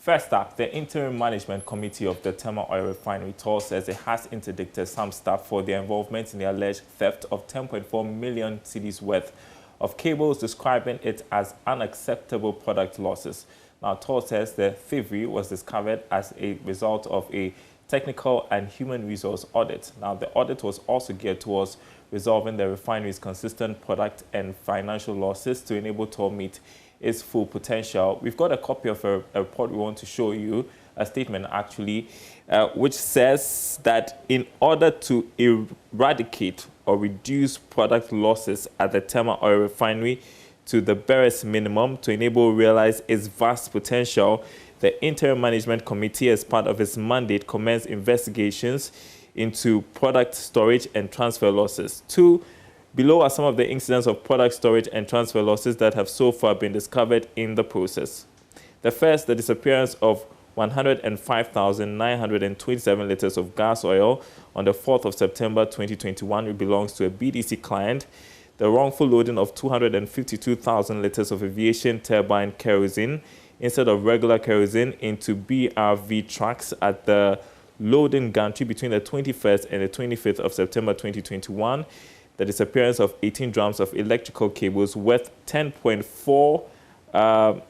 First up, the Interim Management Committee of the Tema Oil Refinery says it has interdicted some staff for their involvement in the alleged theft of 10.4 million cedis worth of cables, describing it as unacceptable product losses. Now, Tor says the thievery was discovered as a result of a technical and human resource audit. Now, the audit was also geared towards resolving the refinery's consistent product and financial losses to enable Tor meet its full potential. We've got a copy of a report we want to show you, a statement actually, which says that in order to eradicate or reduce product losses at the Tema Oil Refinery to the barest minimum to enable realize its vast potential, the Interim Management Committee, as part of its mandate, commenced investigations into product storage and transfer losses. Below are some of the incidents of product storage and transfer losses that have so far been discovered in the process. The first, the disappearance of 105,927 liters of gas oil on the 4th of September 2021, which belongs to a BDC client. The wrongful loading of 252,000 liters of aviation turbine kerosene instead of regular kerosene into BRV trucks at the loading gantry between the 21st and the 25th of September 2021. The disappearance of 18 drums of electrical cables worth 10.4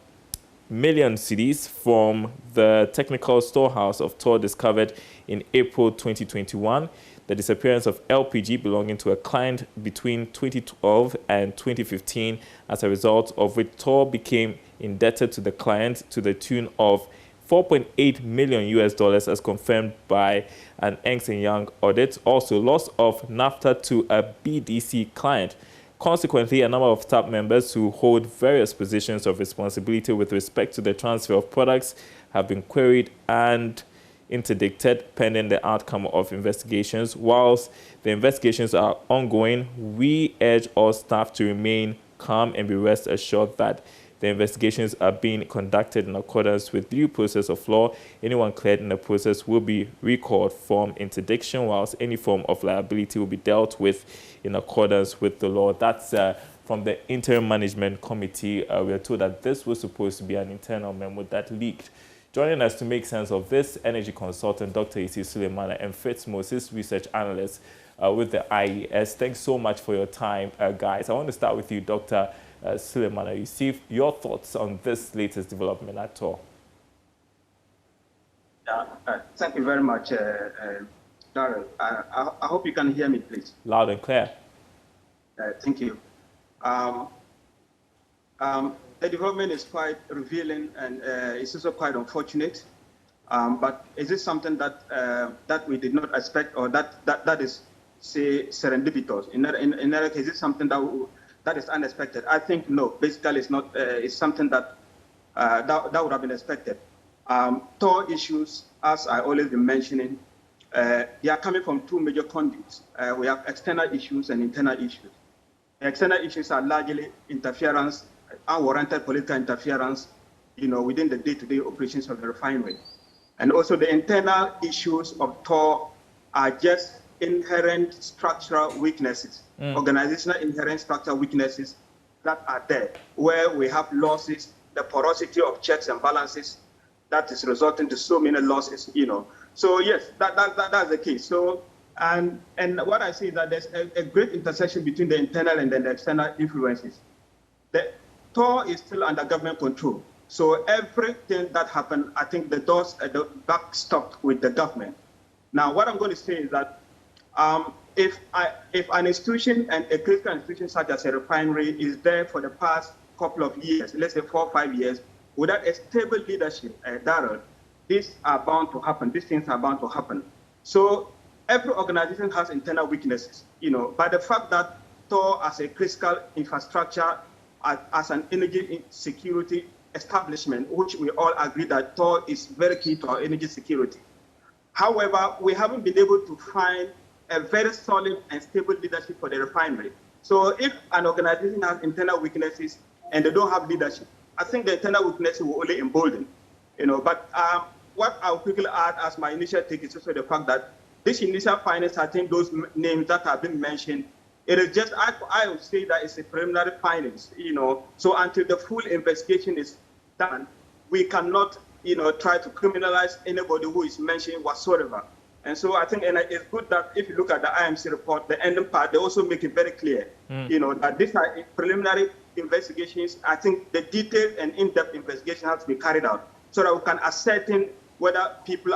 million cedis from the technical storehouse of Tor discovered in April 2021. The disappearance of LPG belonging to a client between 2012 and 2015, as a result of which Tor became indebted to the client to the tune of $4.8 million as confirmed by an Ernst & Young audit. Also, loss of naphtha to a BDC client. Consequently, a number of staff members who hold various positions of responsibility with respect to the transfer of products have been queried and interdicted pending the outcome of investigations. Whilst the investigations are ongoing, we urge all staff to remain calm and be rest assured that the investigations are being conducted in accordance with due process of law. Anyone cleared in the process will be recalled from interdiction, whilst any form of liability will be dealt with in accordance with the law. That's from the Interim Management Committee. We are told that this was supposed to be an internal memo that leaked. Joining us to make sense of this, energy consultant Dr. Ace Suleiman and Fritz Moses, research analyst with the IES. Thanks so much for your time, guys. I want to start with you, Dr. Suleiman. I receive your thoughts on this latest development at all. Thank you very much, Darrell. I hope you can hear me, please. Loud and clear. Thank you. The development is quite revealing and it's also quite unfortunate. But is it something that that we did not expect, or that is, say, serendipitous? In other case, is it something that is unexpected? I think no. Basically, it's not. It's something that that would have been expected. Tor issues, as I always been mentioning, they are coming from two major conduits. We have external issues and internal issues. The external issues are largely interference, unwarranted political interference, within the day-to-day operations of the refinery. And also the internal issues of Tor are just inherent structural weaknesses, organizational inherent structural weaknesses that are there, where we have losses, the porosity of checks and balances that is resulting to so many losses, So yes, that's the case. So, and what I see is that there's a great intersection between the internal and then the external influences. The Tor is still under government control. So everything that happened, I think the doors at the back stopped with the government. Now, what I'm going to say is that if an institution, and a critical institution such as a refinery, is there for the past couple of years, let's say 4 or 5 years, without a stable leadership, Darrell, these are bound to happen. These things are bound to happen. So every organization has internal weaknesses, But the fact that Tor, as a critical infrastructure, as an energy security establishment, which we all agree that Tor is very key to our energy security. However, we haven't been able to find a very solid and stable leadership for the refinery. So if an organization has internal weaknesses and they don't have leadership, I think the internal weaknesses will only embolden. But what I'll quickly add as my initial take is also the fact that this initial findings, I think those names that have been mentioned, it is just, I would say that it's a preliminary findings, So until the full investigation is done, we cannot try to criminalize anybody who is mentioned whatsoever. And so I think, and it's good that if you look at the IMC report, the ending part, they also make it very clear, that these are preliminary investigations. I think the detailed and in-depth investigation has to be carried out so that we can ascertain whether people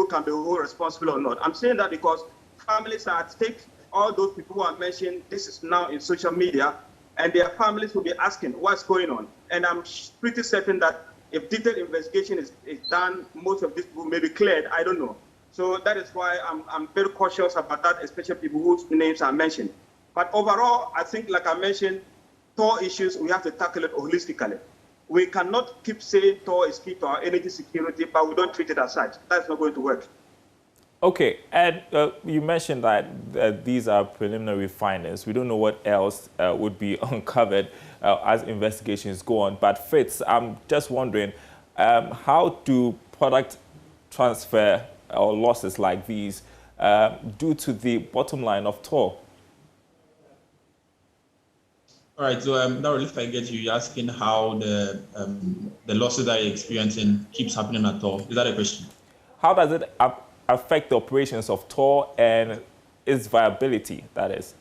can be held responsible or not. I'm saying that because families are at stake. All those people who are mentioned, this is now in social media, and their families will be asking what's going on. And I'm pretty certain that if detailed investigation is done, most of these people may be cleared. I don't know. So that is why I'm very cautious about that, especially people whose names are mentioned. But overall, I think, like I mentioned, TOR issues, we have to tackle it holistically. We cannot keep saying TOR is key to our energy security, but we don't treat it as such. That's not going to work. Okay, and you mentioned that these are preliminary findings. We don't know what else would be uncovered as investigations go on. But Fritz, I'm just wondering, how do product transfer or losses like these due to the bottom line of TOR? All right, so now if I get you, you're asking how the losses that you're experiencing keeps happening at TOR. Is that a question? How does it affect the operations of TOR and its viability, that is?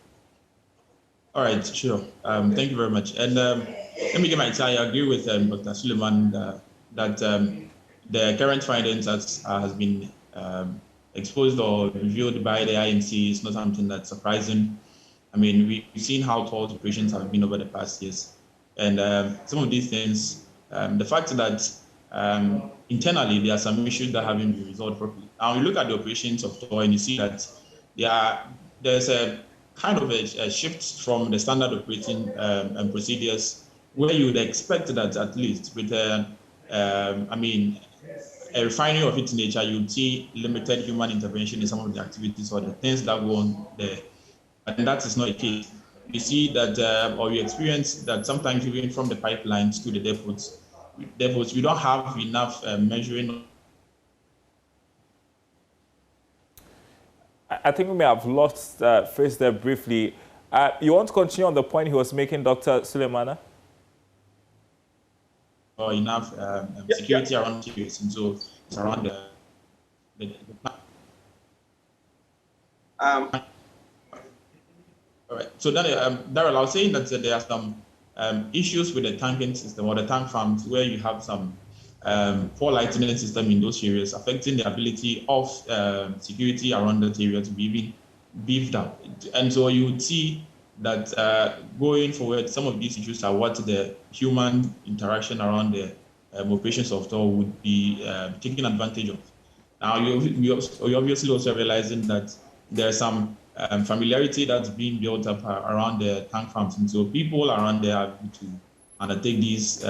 All right, sure. Thank you very much. And let me get my I agree with Dr. Suleiman that the current findings that has been exposed or revealed by the IMC is not something that's surprising. I mean, we've seen how TOR's operations have been over the past years. And some of these things, the fact that internally there are some issues that haven't been resolved properly. Now, you look at the operations of TOR and you see that there's a kind of a shift from the standard operating procedures where you would expect that at least with a refinery of its nature, you would see limited human intervention in some of the activities or the things that go on there. And that is not the case. We see that, or we experience that sometimes even from the pipelines to the depots, we don't have enough measuring. I think we may have lost Fritz there briefly. You want to continue on the point he was making, Dr. Suleiman? Or enough security around it, and so it's around the all right. So Daryl, I was saying that there are some issues with the tanking system or the tank farms where you have some poor lighting system in those areas affecting the ability of security around that area to be even beefed up. And so you would see that going forward, some of these issues are what the human interaction around the operations of TOR would be taken advantage of. Now, you're obviously also realizing that there's some familiarity that's being built up around the tank farms. And so people around there are able to undertake these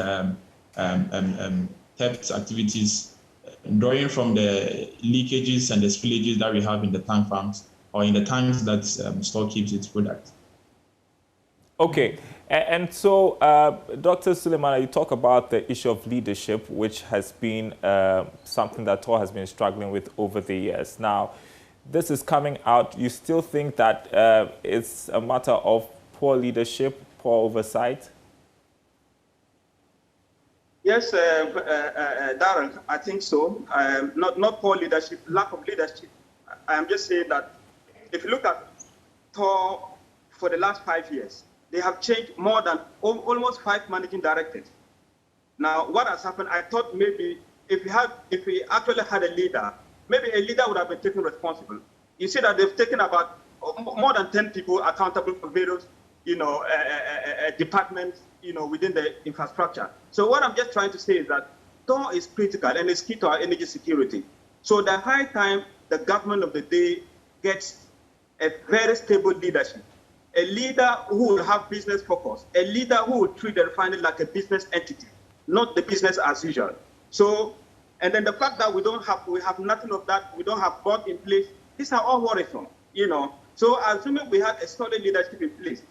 theft activities, drawing from the leakages and the spillages that we have in the tank farms or in the tanks that store keeps its product. Okay, and so Dr. Suleiman, you talk about the issue of leadership, which has been something that TOR has been struggling with over the years. Now, this is coming out. You still think that it's a matter of poor leadership, poor oversight? Yes, Darren, I think so. Not poor leadership, lack of leadership. I am just saying that if you look at TOR for the last 5 years, they have changed more than almost 5 managing directors. Now, what has happened, I thought maybe if we actually had a leader, maybe a leader would have been taken responsible. You see that they've taken about more than 10 people accountable for various, departments, within the infrastructure. So what I'm just trying to say is that TOR is critical and it's key to our energy security. So the high time the government of the day gets a very stable leadership, a leader who will have business focus, a leader who will treat the refinery like a business entity, not the business as usual. So, and then the fact that we have nothing of that, we don't have board in place, these are all worrisome, So assuming we have a solid leadership in place,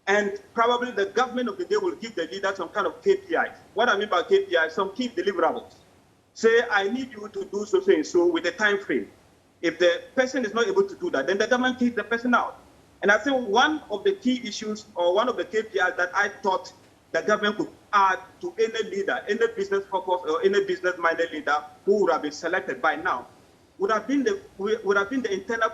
and probably the government of the day will give the leader some kind of KPIs. What I mean by KPIs, some key deliverables. Say, I need you to do so and so with a time frame. If the person is not able to do that, then the government kicks the person out. And I think one of the key issues or one of the KPIs that I thought the government could add to any leader, any business focus or any business-minded leader who would have been selected by now, would have been the internal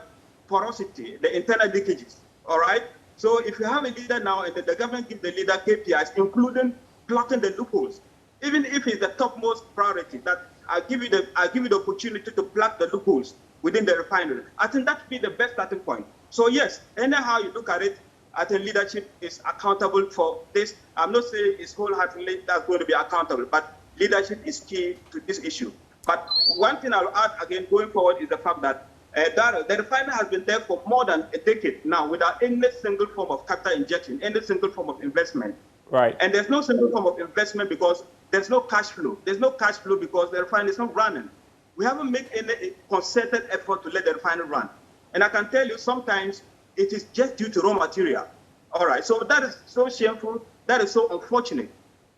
porosity, the internal leakages. All right. So if you have a leader now and the government gives the leader KPIs, including plotting the loopholes, even if it's the topmost priority, that I'll give you the opportunity to plug the loopholes within the refinery, I think that would be the best starting point. So yes, anyhow you look at it, I think leadership is accountable for this. I'm not saying it's wholeheartedly that's going to be accountable, but leadership is key to this issue. But one thing I'll add again going forward is the fact that the refinery has been there for more than a decade now without any single form of capital injection, any single form of investment. Right. And there's no single form of investment because there's no cash flow. There's no cash flow because the refinery is not running. We haven't made any concerted effort to let the refinery run. And I can tell you sometimes it is just due to raw material. All right, so that is so shameful, that is so unfortunate.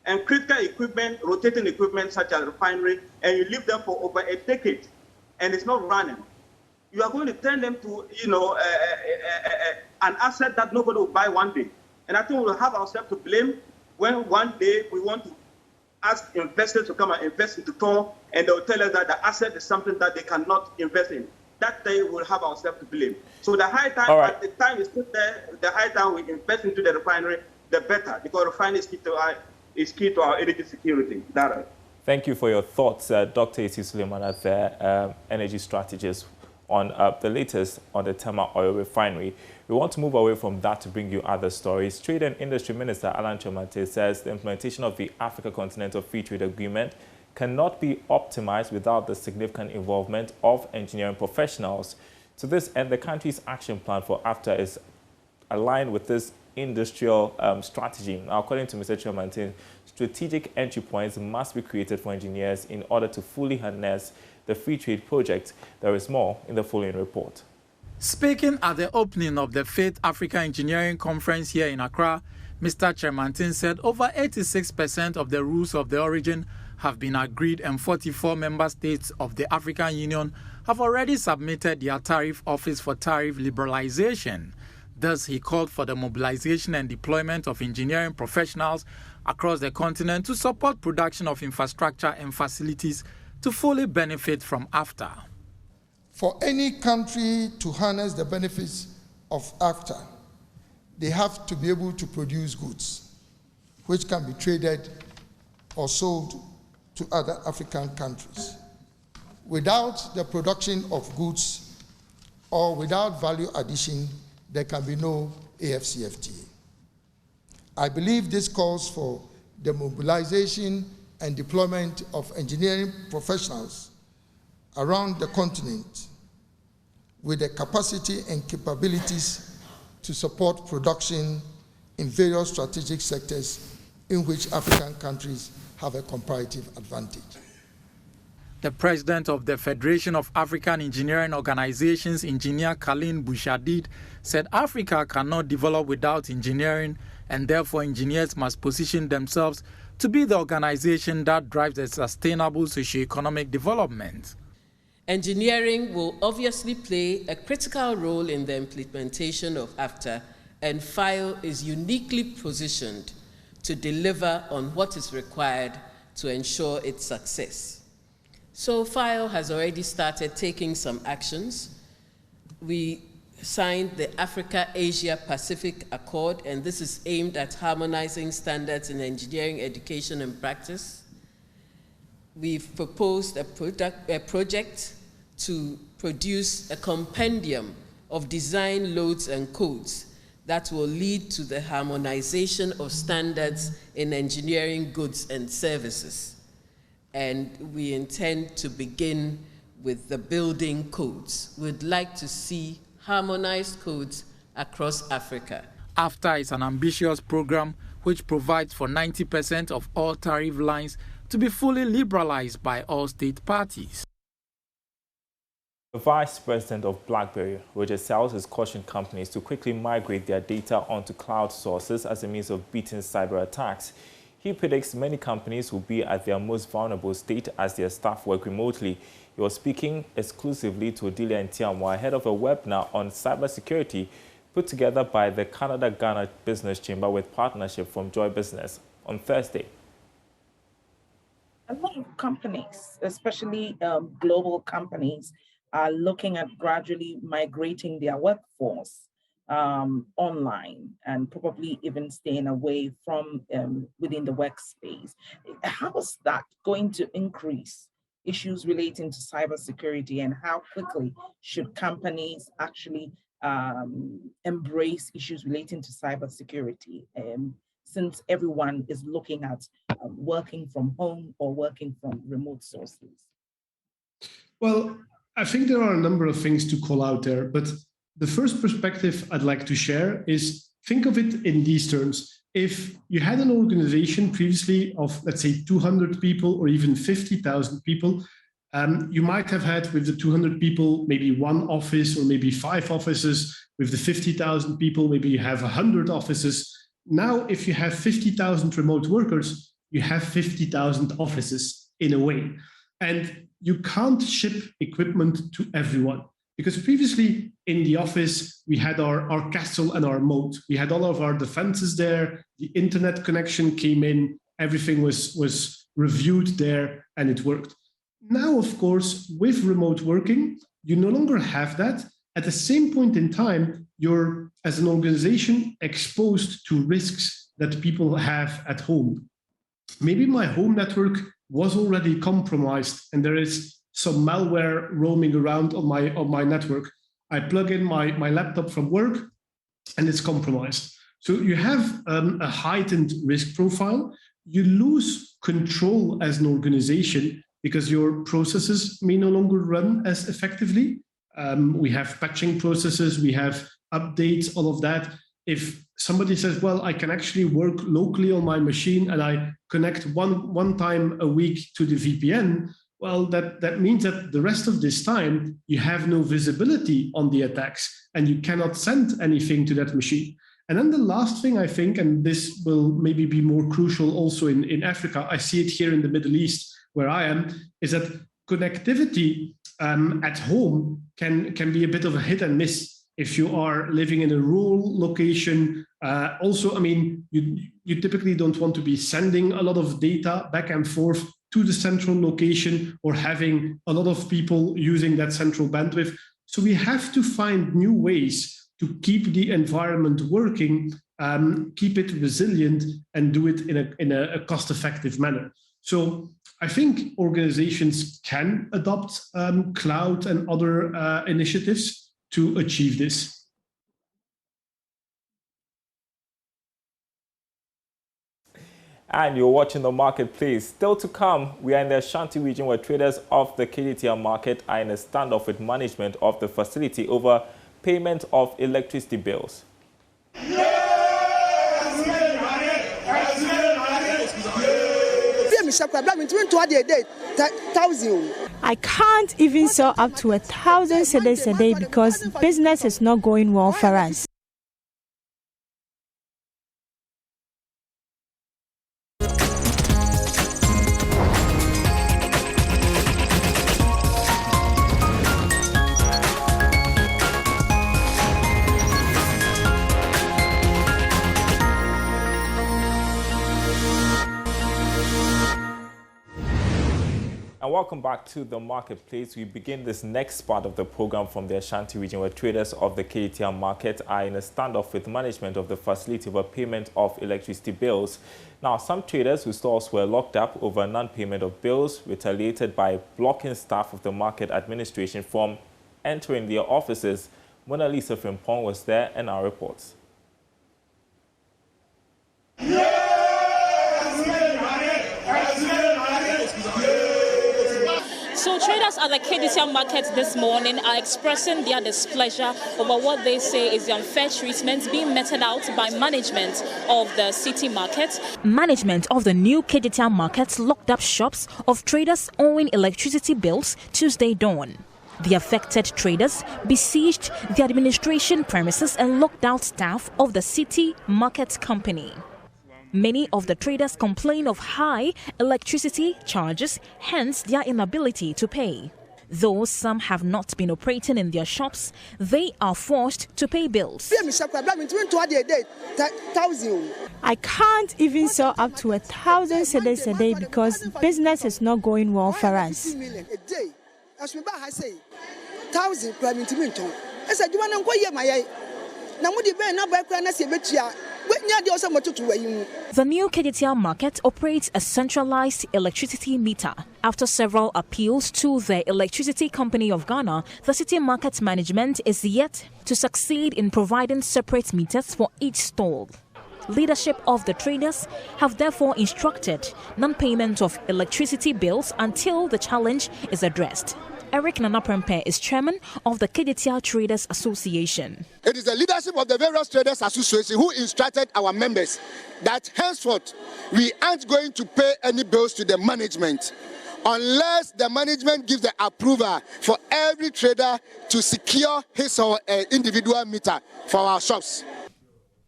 And critical equipment, rotating equipment such as refinery, and you leave them for over a decade, and it's not running. You are going to turn them to, an asset that nobody will buy one day. And I think we'll have ourselves to blame when one day we want to ask investors to come and invest into Tor, and they'll tell us that the asset is something that they cannot invest in. That day we'll have ourselves to blame. So the high time, right. the time is put there, the high time we invest into the refinery, the better, because refinery is key to our energy security. That. Thank you for your thoughts, Dr. Ace Suleiman, the energy strategist, on the latest on the Tema Oil Refinery. We want to move away from that to bring you other stories. Trade and Industry Minister Alan Chomate says the implementation of the Africa Continental Free Trade Agreement cannot be optimized without the significant involvement of engineering professionals. To this end, the country's action plan for AFTA is aligned with this industrial strategy. Now, according to Mr. Chomate, strategic entry points must be created for engineers in order to fully harness the free trade project. There is more in the following report. Speaking at the opening of the 5th Africa Engineering Conference here in Accra, Mr. Chermantin said over 86% of the rules of the origin have been agreed and 44 member states of the African Union have already submitted their tariff office for tariff liberalization. Thus, he called for the mobilization and deployment of engineering professionals across the continent to support production of infrastructure and facilities to fully benefit from AFTA. For any country to harness the benefits of AFTA, they have to be able to produce goods which can be traded or sold to other African countries. Without the production of goods or without value addition, there can be no AFCFTA. I believe this calls for the mobilization and deployment of engineering professionals around the continent with the capacity and capabilities to support production in various strategic sectors in which African countries have a comparative advantage. The president of the Federation of African Engineering Organizations, Engineer Khalin Bouchardid, said Africa cannot develop without engineering, and therefore engineers must position themselves to be the organization that drives a sustainable socio-economic development. Engineering will obviously play a critical role in the implementation of AFTA, and FIO is uniquely positioned to deliver on what is required to ensure its success. So FIO has already started taking some actions. We signed the Africa-Asia-Pacific Accord, and this is aimed at harmonizing standards in engineering, education, and practice. We've proposed a project to produce a compendium of design loads and codes that will lead to the harmonization of standards in engineering goods and services. And we intend to begin with the building codes. We'd like to see harmonized codes across Africa. AFTA is an ambitious program which provides for 90% of all tariff lines to be fully liberalized by all state parties. The Vice President of BlackBerry, Roger Sales, has cautioned companies to quickly migrate their data onto cloud sources as a means of beating cyber attacks. He predicts many companies will be at their most vulnerable state as their staff work remotely. He was speaking exclusively to Odelia Ntiamwa ahead of a webinar on cybersecurity put together by the Canada-Ghana Business Chamber with partnership from Joy Business on Thursday. A lot of companies, especially global companies, are looking at gradually migrating their workforce online and probably even staying away from within the workspace. How is that going to increase issues relating to cybersecurity, and how quickly should companies actually embrace issues relating to cybersecurity? Since everyone is looking at working from home or working from remote sources? Well, I think there are a number of things to call out there, but the first perspective I'd like to share is, think of it in these terms. If you had an organization previously of, let's say, 200 people or even 50,000 people, you might have had with the 200 people maybe one office or maybe 5 offices. With the 50,000 people, maybe you have 100 offices. Now, if you have 50,000 remote workers, you have 50,000 offices in a way. And you can't ship equipment to everyone. Because previously in the office, we had our castle and our moat. We had all of our defenses there. The internet connection came in. Everything was reviewed there and it worked. Now, of course, with remote working, you no longer have that. At the same point in time, you're, as an organization, exposed to risks that people have at home. Maybe my home network was already compromised and there is some malware roaming around on my network. I plug in my laptop from work and it's compromised. So you have a heightened risk profile. You lose control as an organization because your processes may no longer run as effectively. We have patching processes, we have updates, all of that. If somebody says, well, I can actually work locally on my machine and I connect one time a week to the VPN, well, that means that the rest of this time, you have no visibility on the attacks and you cannot send anything to that machine. And then the last thing I think, and this will maybe be more crucial also in Africa, I see it here in the Middle East where I am, is that connectivity at home can be a bit of a hit and miss. If you are living in a rural location, also, I mean, you typically don't want to be sending a lot of data back and forth to the central location or having a lot of people using that central bandwidth. So we have to find new ways to keep the environment working, keep it resilient, and do it in a cost-effective manner. So I think organizations can adopt cloud and other initiatives to achieve this. And you're watching The Marketplace. Still to come, we are in the Ashanti region where traders of the Kdtr Market are in a standoff with management of the facility over payment of electricity bills. I can't even sell up to 1,000 cedis a day because business is not going well for us. And welcome back to The Marketplace. We begin this next part of the program from the Ashanti region where traders of the Kdtr Market are in a standoff with management of the facility over payment of electricity bills. Now, some traders whose stores were locked up over non-payment of bills retaliated by blocking staff of the market administration from entering their offices. Mona Lisa Frimpong was there and our reports. So traders at the Kdtr Market this morning are expressing their displeasure over what they say is the unfair treatment being meted out by management of the city market. Management of the new Kdtr Market locked up shops of traders owing electricity bills Tuesday dawn. The affected traders besieged the administration premises and locked out staff of the city market company. Many of the traders complain of high electricity charges, hence their inability to pay. Though some have not been operating in their shops, they are forced to pay bills. I can't even sell up to 1,000 cedis a day because business is not going well for us. The new Kdtr Market operates a centralized electricity meter. After several appeals to the Electricity Company of Ghana, the City Market management is yet to succeed in providing separate meters for each stall. Leadership of the traders have therefore instructed non-payment of electricity bills until the challenge is addressed. Eric Nanaprempe is chairman of the Kdtr Traders Association. It is the leadership of the various traders associations who instructed our members that henceforth we aren't going to pay any bills to the management unless the management gives the approval for every trader to secure his or individual meter for our shops.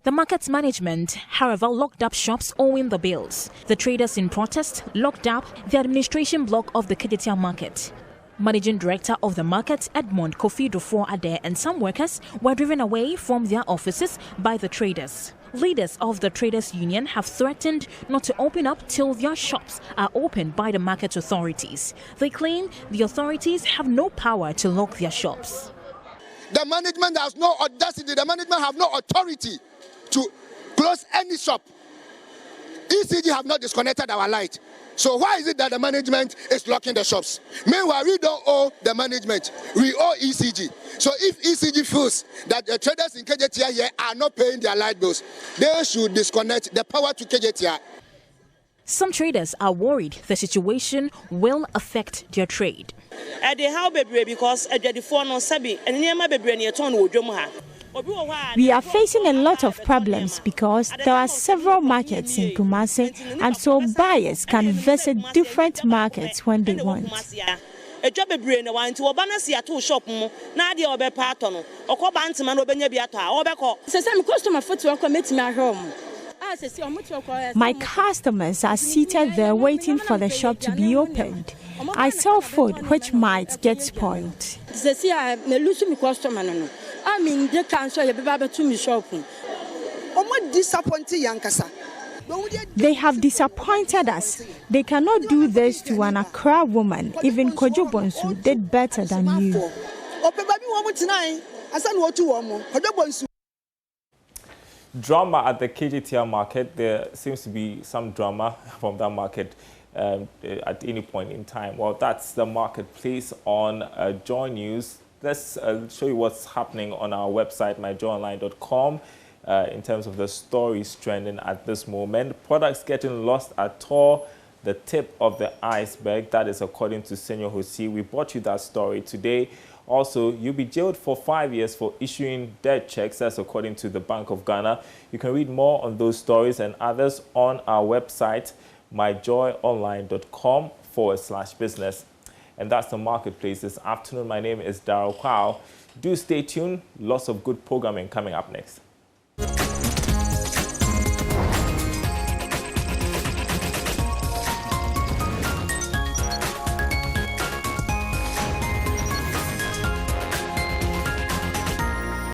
The market's management, however, locked up shops owing the bills. The traders in protest locked up the administration block of the Kdtr Market. Managing Director of the market, Edmond Kofi Dufour Ade, and some workers were driven away from their offices by the traders. Leaders of the Traders Union have threatened not to open up till their shops are opened by the market authorities. They claim the authorities have no power to lock their shops. The management has no audacity, the management have no authority to close any shop. ECG have not disconnected our light. So why is it that the management is locking the shops? Meanwhile, we don't owe the management. We owe ECG. So if ECG feels that the traders in Kdtr here are not paying their light bills, they should disconnect the power to Kdtr. Some traders are worried the situation will affect their trade. We are facing a lot of problems because there are several markets in Kumasi, and so buyers can visit different markets when they want. My customers are seated there waiting for the shop to be opened. I sell food which might get spoiled. They have disappointed us. They cannot do this to an Accra woman. Even Kojo Bonsu did better than you. Drama at the Kdtr Market. There seems to be some drama from that market at any point in time. Well, that's the marketplace on JoyNews. Let's show you what's happening on our website, myjoyonline.com, in terms of the stories trending at this moment. Products getting lost at Tor, the tip of the iceberg. That is according to Senor Hosi. We brought you that story today. Also, you'll be jailed for 5 years for issuing dead checks. That's according to the Bank of Ghana. You can read more on those stories and others on our website, myjoyonline.com/business. And that's the marketplace this afternoon. My name is Daryl Kwao. Do stay tuned. Lots of good programming coming up next.